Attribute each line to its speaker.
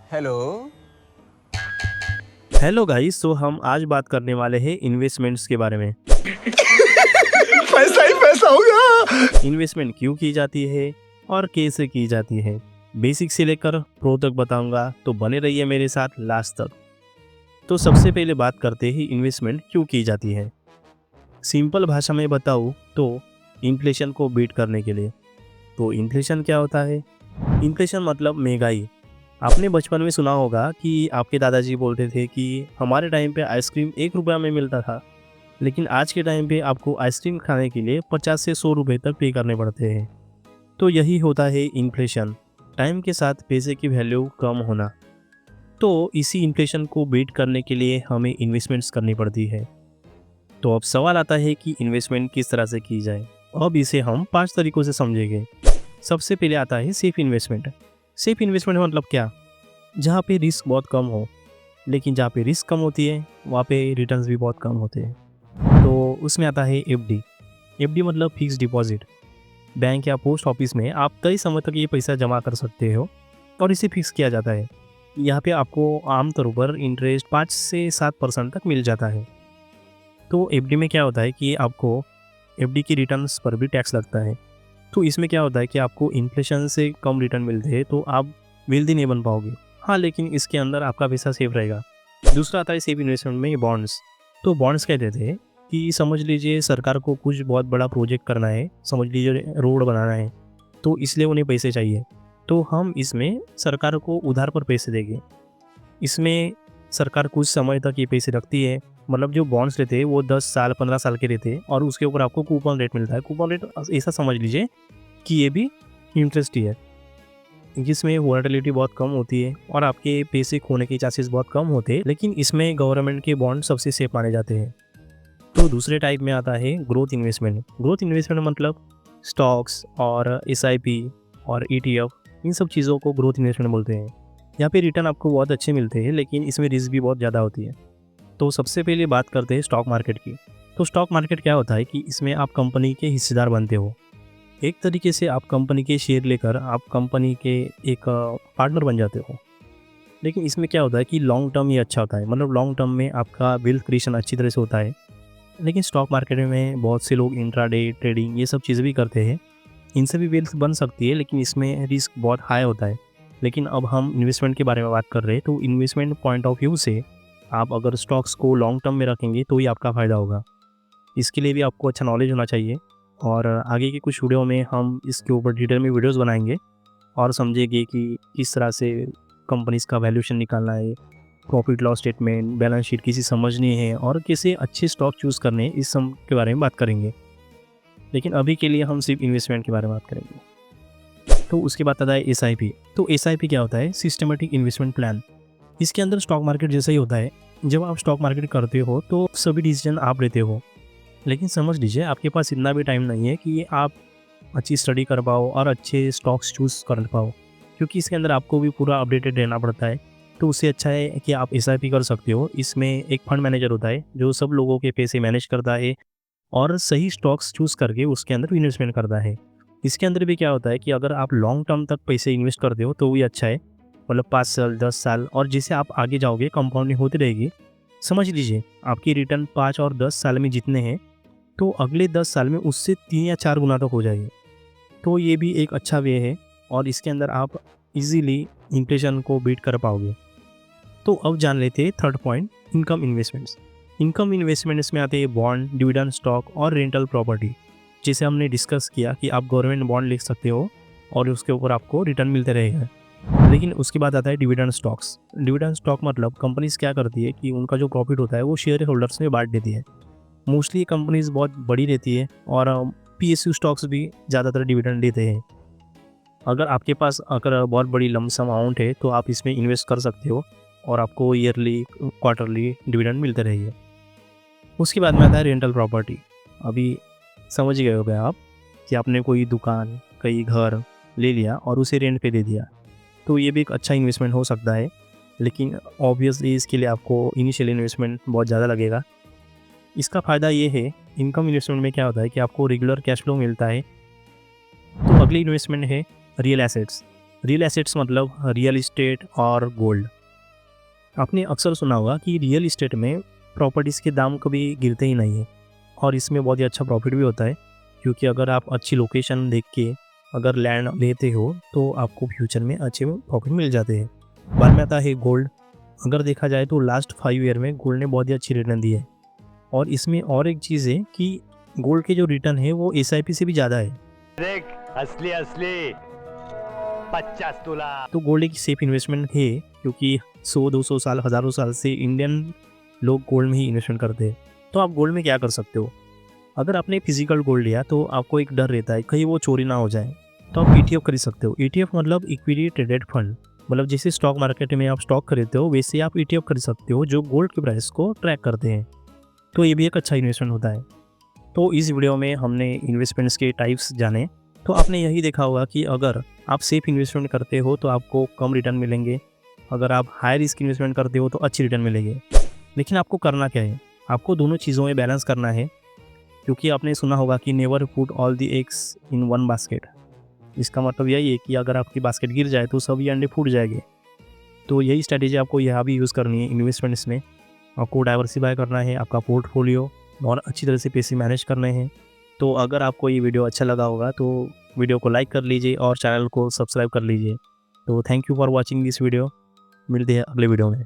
Speaker 1: Hello.
Speaker 2: Hello guys, तो हम आज बात करने वाले हैं इन्वेस्टमेंट्स के बारे में।
Speaker 1: पैसा ही पैसा होगा।
Speaker 2: इन्वेस्टमेंट क्यों की जाती है और कैसे की जाती है, बेसिक से लेकर प्रो तक बताऊंगा, तो बने रहिए मेरे साथ लास्ट तक। तो सबसे पहले बात करते हैं इन्वेस्टमेंट क्यों की जाती है। सिंपल भाषा में बताऊँ तो इन्फ्लेशन को बीट करने के लिए। तो इन्फ्लेशन क्या होता है? इन्फ्लेशन मतलब महंगाई। आपने बचपन में सुना होगा कि आपके दादाजी बोलते थे कि हमारे टाइम पे आइसक्रीम 1 रुपया में मिलता था, लेकिन आज के टाइम पे आपको आइसक्रीम खाने के लिए 50 से 100 रुपये तक पे करने पड़ते हैं। तो यही होता है इन्फ्लेशन, टाइम के साथ पैसे की वैल्यू कम होना। तो इसी इन्फ्लेशन को बीट करने के लिए हमें इन्वेस्टमेंट्स करनी पड़ती है। तो अब सवाल आता है कि इन्वेस्टमेंट किस तरह से की जाए। अब इसे हम 5 तरीकों से समझेंगे। सबसे पहले आता है सेफ इन्वेस्टमेंट। सेफ इन्वेस्टमेंट मतलब क्या? जहाँ पे रिस्क बहुत कम हो, लेकिन जहाँ पे रिस्क कम होती है वहाँ पे रिटर्न्स भी बहुत कम होते हैं। तो उसमें आता है एफडी। एफडी मतलब फिक्स डिपॉजिट। बैंक या पोस्ट ऑफिस में आप तय समय तक ये पैसा जमा कर सकते हो और इसे फिक्स किया जाता है। यहाँ पे आपको आमतौर पर इंटरेस्ट 5 से 7% तक मिल जाता है। तो एफडी में क्या होता है कि आपको एफडी की रिटर्न्स पर भी टैक्स लगता है। तो इसमें क्या होता है कि आपको इन्फ्लेशन से कम रिटर्न मिलते हैं, तो आप वेल्दी नहीं बन पाओगे। हाँ, लेकिन इसके अंदर आपका पैसा सेफ रहेगा। दूसरा आता है सेफ इन्वेस्टमेंट में बॉन्ड्स। तो बॉन्ड्स कहते थे कि समझ लीजिए सरकार को कुछ बहुत बड़ा प्रोजेक्ट करना है, समझ लीजिए रोड बनाना है, तो इसलिए उन्हें पैसे चाहिए। तो हम इसमें सरकार को उधार पर पैसे देंगे। इसमें सरकार कुछ समय तक ये पैसे रखती है। मतलब जो बॉन्ड्स रहते हैं वो 10 साल 15 साल के रहते हैं और उसके ऊपर आपको कूपन रेट मिलता है। कूपन रेट ऐसा समझ लीजिए कि ये भी इंटरेस्ट ही है, जिसमें वोलेटिलिटी बहुत कम होती है और आपके पैसे खोने के चांसेस बहुत कम होते हैं। लेकिन इसमें गवर्नमेंट के बॉन्ड सबसे सेफ माने जाते हैं। तो दूसरे टाइप में आता है ग्रोथ इन्वेस्टमेंट। ग्रोथ इन्वेस्टमेंट मतलब स्टॉक्स और एसआईपी और ईटीएफ, इन सब चीज़ों को ग्रोथ इन्वेस्टमेंट बोलते हैं। यहाँ पे रिटर्न आपको बहुत अच्छे मिलते हैं, लेकिन इसमें रिस्क भी बहुत ज़्यादा होती है। तो सबसे पहले बात करते हैं स्टॉक मार्केट की। तो स्टॉक मार्केट क्या होता है कि इसमें आप कंपनी के हिस्सेदार बनते हो। एक तरीके से आप कंपनी के शेयर लेकर आप कंपनी के एक पार्टनर बन जाते हो। लेकिन इसमें क्या होता है कि लॉन्ग टर्म ये अच्छा होता है, मतलब लॉन्ग टर्म में आपका वेल्थ क्रिएशन अच्छी तरह से होता है। लेकिन स्टॉक मार्केट में बहुत से लोग इंट्राडे ट्रेडिंग ये सब चीज़ें भी करते हैं। इनसे भी वेल्थ बन सकती है, लेकिन इसमें रिस्क बहुत हाई होता है। लेकिन अब हम इन्वेस्टमेंट के बारे में बात कर रहे हैं, तो इन्वेस्टमेंट पॉइंट ऑफ व्यू से आप अगर स्टॉक्स को लॉन्ग टर्म में रखेंगे तो ही आपका फ़ायदा होगा। इसके लिए भी आपको अच्छा नॉलेज होना चाहिए और आगे की कुछ वीडियो में हम इसके ऊपर डिटेल में वीडियोस बनाएंगे और समझेंगे कि किस तरह से कंपनीज़ का वैल्यूएशन निकालना है, profit loss statement, balance sheet किसी समझनी है और कैसे अच्छे स्टॉक चूज़ करने हैं, इस सब के बारे में बात करेंगे। लेकिन अभी के लिए हम सिर्फ इन्वेस्टमेंट के बारे में बात करेंगे। तो उसके बाद आता है एसआईपी। तो एसआईपी क्या होता है? Systematic investment plan. इसके अंदर स्टॉक मार्केट जैसा ही होता है। जब आप स्टॉक मार्केट करते हो तो सभी डिसीजन आप लेते हो, लेकिन समझ लीजिए आपके पास इतना भी टाइम नहीं है कि आप अच्छी स्टडी कर पाओ और अच्छे स्टॉक्स चूज़ कर पाओ, क्योंकि इसके अंदर आपको भी पूरा अपडेटेड रहना पड़ता है। तो उससे अच्छा है कि आप एसआईपी कर सकते हो। इसमें एक फंड मैनेजर होता है जो सब लोगों के पैसे मैनेज करता है और सही स्टॉक्स चूज़ करके उसके अंदर इन्वेस्टमेंट करता है। इसके अंदर भी क्या होता है कि अगर आप लॉन्ग टर्म तक पैसे इन्वेस्ट करते हो तो भी अच्छा है, मतलब 5 साल 10 साल, और जैसे आप आगे जाओगे कंपाउंडिंग होती रहेगी। समझ लीजिए आपकी रिटर्न 5 और 10 साल में जितने हैं, तो अगले 10 साल में उससे 3 या 4 गुना तक हो जाएगी। तो ये भी एक अच्छा वे है और इसके अंदर आप इजीली इन्फ्लेशन को बीट कर पाओगे। तो अब जान लेते हैं third point, income investments. Income investments में आते हैं बॉन्ड, डिविडेंड स्टॉक और रेंटल प्रॉपर्टी। जैसे हमने डिस्कस किया कि आप गवर्नमेंट बॉन्ड लिख सकते हो और उसके ऊपर आपको रिटर्न मिलते रहेगा। लेकिन उसके बाद आता है डिविडेंड स्टॉक्स। डिविडेंड स्टॉक मतलब कंपनीज क्या करती है कि उनका जो प्रॉफिट होता है वो शेयर होल्डर्स में बांट देती है। मोस्टली कंपनीज बहुत बड़ी रहती है और पीएसयू स्टॉक्स भी ज़्यादातर डिविडेंड देते हैं। अगर आपके पास अगर बहुत बड़ी लमसम अमाउंट है तो आप इसमें इन्वेस्ट कर सकते हो और आपको ईयरली क्वार्टरली डिविडेंड मिलते रहेंगे। उसके बाद में आता है रेंटल प्रॉपर्टी। अभी समझ गए हो गए आप कि आपने कोई दुकान, कई घर ले लिया और उसे रेंट पे दे दिया, तो ये भी एक अच्छा इन्वेस्टमेंट हो सकता है। लेकिन ऑब्वियसली इसके लिए आपको इनिशियल इन्वेस्टमेंट बहुत ज़्यादा लगेगा। इसका फ़ायदा ये है, इनकम इन्वेस्टमेंट में क्या होता है कि आपको रेगुलर कैश फ्लो मिलता है। तो अगली इन्वेस्टमेंट है रियल एसेट्स। रियल एसेट्स मतलब रियल इस्टेट और गोल्ड। आपने अक्सर सुना होगा कि रियल इस्टेट में प्रॉपर्टीज़ के दाम कभी गिरते ही नहीं है और इसमें बहुत ही अच्छा प्रॉफिट भी होता है, क्योंकि अगर आप अच्छी लोकेशन देख के अगर लैंड लेते हो तो आपको फ्यूचर में अच्छे प्रॉफिट मिल जाते हैं। बाद में आता है गोल्ड। अगर देखा जाए तो लास्ट 5 ईयर में गोल्ड ने बहुत ही अच्छी रिटर्न दी है और इसमें और एक चीज़ है कि गोल्ड के जो रिटर्न है वो SIP से भी ज़्यादा है।
Speaker 3: देख असली असली 50 तोला।
Speaker 2: तो गोल्ड एक सेफ इन्वेस्टमेंट है, क्योंकि 100-200 साल, हज़ारों साल से इंडियन लोग गोल्ड में ही इन्वेस्टमेंट करते हैं। तो आप गोल्ड में क्या कर सकते हो? अगर आपने फिजिकल गोल्ड लिया तो आपको एक डर रहता है कहीं वो चोरी ना हो जाए, तो आप ETF खरीद सकते हो। ETF मतलब इक्विटी ट्रेडेड फंड, मतलब जैसे स्टॉक मार्केट में आप स्टॉक खरीदते हो वैसे आप ETF खरीद सकते हो जो गोल्ड के प्राइस को ट्रैक करते हैं। तो ये भी एक अच्छा इन्वेस्टमेंट होता है। तो इस वीडियो में हमने इन्वेस्टमेंट्स के टाइप्स जाने। तो आपने यही देखा होगा कि अगर आप सेफ इन्वेस्टमेंट करते हो तो आपको कम रिटर्न मिलेंगे, अगर आप हाई रिस्क इन्वेस्टमेंट करते हो तो अच्छी रिटर्न मिलेंगे। लेकिन आपको करना क्या है? आपको दोनों चीज़ों में बैलेंस करना है, क्योंकि आपने सुना होगा कि never put all the eggs in one basket. इसका मतलब यही है कि अगर आपकी बास्केट गिर जाए तो सभी अंडे फूट जाएंगे। तो यही स्ट्रैटेजी आपको यहाँ भी यूज़ करनी है इन्वेस्टमेंट्स में। आपको डाइवर्सिफाई करना है आपका पोर्टफोलियो और अच्छी तरह से पैसे मैनेज करने हैं। तो अगर आपको ये वीडियो अच्छा लगा होगा तो वीडियो को लाइक कर लीजिए और चैनल को सब्सक्राइब कर लीजिए। तो thank you for watching this video. मिलते हैं अगले वीडियो में।